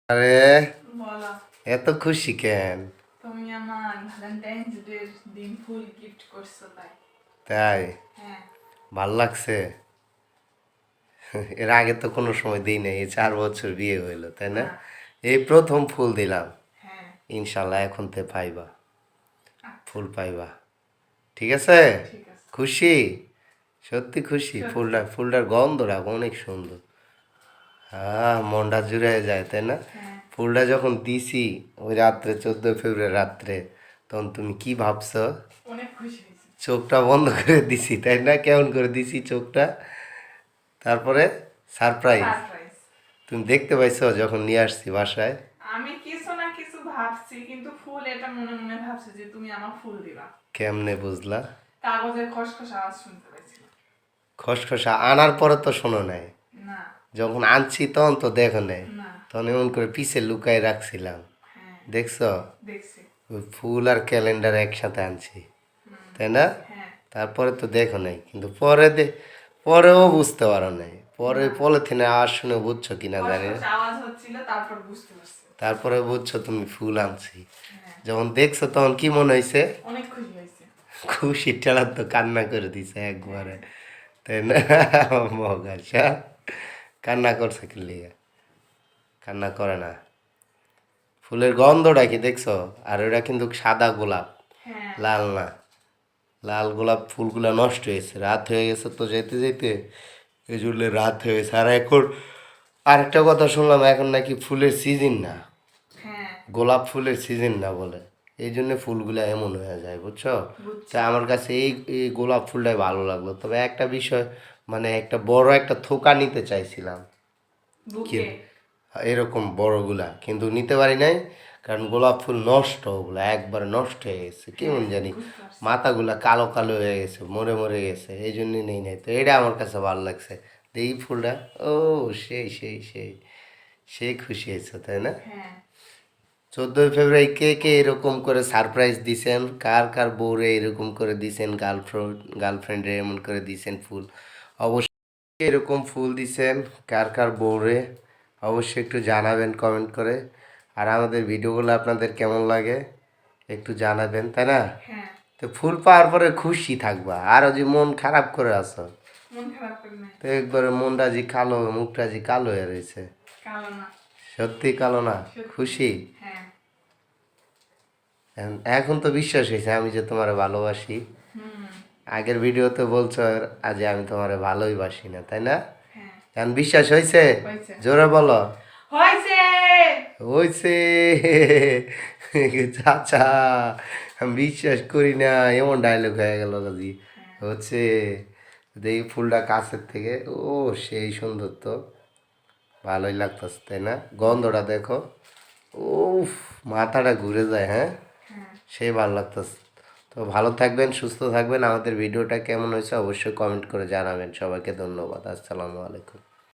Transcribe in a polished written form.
আরে বলো। এত খুশি কেন? তুমি আমার ভ্যালেন্টাইন্স ডের দিন ফুল গিফট করছো তাই। তাই হ্যাঁ ভাল লাগছে। এর আগে তো কোনো সময় দিই নাই, এই 4 বছর বিয়ে হইলো তাই না? হ্যাঁ এই প্রথম ফুল দিলাম। হ্যাঁ ইনশাল্লাহ এখন তে পাইবা, আচ্ছা ফুল পাইবা। ঠিক আছে? ঠিক আছে। খুশি? সত্যি খুশি? সত্যি। ফুলটার গন্ধটা অনেক সুন্দর। হ্যাঁ, মনটা জুড়ে যায় তাই না? হ্যাঁ ফুলটা যখন দিছি ওই রাত্রে 14 ফেব্রুয়ারি রাত্রে, তখন তুমি কি ভাবছো? অনেক খুশি হয়েছি। চোখটা বন্ধ করে দিছি তাই না? কেমন করে দিছি চোখটা? তারপরে সারপ্রাইজ সারপ্রাইজ। তুমি দেখতে পাইছো যখন নিয়ে আসছি বাসায়? আমি কিছু না কিছু ভাবছি, কিন্তু ফুল এটা মনে মনে ভাবছি যে তুমি আমার ফুল দিবা। কেমনে বুঝলা? কাগজের খসখস আওয়াজ শুনতে পাইছিলাম। খসখসা আনার পরে তো শোনো নাই, না যখন আনছি তখন তো দেখো নাই। না। তখন এমন করে পিছে লুকায় রাখছিলাম, হ্যাঁ দেখছো? দেখছি। ওই ফুল আর ক্যালেন্ডার একসাথে আনছি হুম। তাই না? হ্যাঁ তারপরে তো দেখো নাই, কিন্তু পরেও বুঝতে পারো নাই। পরে না। পলিথিনে আওয়াজ শুনে বুঝছো কিনা জানি না। খসখস আওয়াজ হচ্ছিল, তারপর বুঝতে পারছি। তারপরে বুঝছো তুমি ফুল আনছি। হ্যাঁ যখন দেখছো তখন কি মনে হয়েছে? অনেক খুশি হয়েছে। খুশি ঠেলার তো কান্না করে দিছে একবারে তাই না? মগাছা কান্না করছে কি লিগা? কান্না করে না। ফুলের গন্ধটা কি দেখছো? আর ওটা কিন্তু সাদা গোলাপ, হ্যাঁ লাল না। লাল গোলাপ ফুলগুলা নষ্ট হয়েছে, রাত হয়ে গেছে তো যেতে যেতে, এই জন্য রাত হয়ে গেছে। আর এখন আরেকটা কথা শুনলাম, এখন নাকি ফুলের সিজন না, হ্যাঁ গোলাপ ফুলের সিজন না বলে। এই জন্য ফুলগুলা এমন হয়ে যায়, বুঝছো? বুঝছি। তা আমার কাছে এই গোলাপ ফুলটাই ভালো লাগলো। তবে একটা বিষয়, মানে একটা বড় একটা থোকা নিতে চাইছিলাম, কি বুকে। এরকম বড়গুলা, কিন্তু নিতে পারি নাই। কারণ গোলাপ ফুল নষ্ট, ওগুলা একবার নষ্ট হয়ে গেছে, কেমন হ্যাঁ জানি বুঝতে পারছি। মাথাগুলা কালো কালো হয়ে গেছে, মরে মরে গেছে, এই জন্যই নেই নাই। তো এটা আমার কাছে ভালো লাগছে। তো এই ফুলটা, ও সেই খুশি হয়েছে তাই না? হ্যাঁ 14 ফেব্রুয়ারি কে কে এরকম করে সারপ্রাইজ দিছেন? কার কার বউরে এরকম করে দিছেন? গার্লফ্রেন্ডে এমন করে দিছেন ফুল? অবশ্যই এরকম ফুল দিছেন কার কার বউরে, অবশ্যই একটু জানাবেন কমেন্ট করে। আর আমাদের ভিডিওগুলো আপনাদের কেমন লাগে একটু জানাবেন তাই না? হ্যাঁ। তো ফুল পাওয়ার পরে খুশি থাকবা, আরও যে মন খারাপ করে আছো, মন খারাপ করে নাই। তো একবারে মনটা যে কালো, মুখটা যে কালো হয়ে রয়েছে। কালো না। সত্যি কালো না? সত্যি। খুশি? হ্যাঁ। এখন তো বিশ্বাস হয়েছে আমি যে তোমার ভালোবাসি। হুম। আগের ভিডিওতে বলছো আজ আমি তোমার ভালোই বাসি না তাই না? হ্যাঁ এখন বিশ্বাস হয়েছে? হয়েছে। জোরে বলো। হয়েছে। হয়েছে। চাচা, আমি বিশ্বাস করি না, এমন ডায়লগ হয়ে গেল কাজী। হ্যাঁ হচ্ছে, দেখি ফুলটা কাছের থেকে, ও সেই সুন্দর তো, ভালোই লাগতেছে তাই না? গন্ধটা দেখো, উফ, মাথাটা ঘুরে যায়। হ্যাঁ, হ্যাঁ। সেই ভালো লাগতেছে। তো ভালো থাকবেন, সুস্থ থাকবেন। আমাদের ভিডিওটা কেমন হয়েছে অবশ্যই কমেন্ট করে জানাবেন। সবাইকে ধন্যবাদ। আসসালামু আলাইকুম।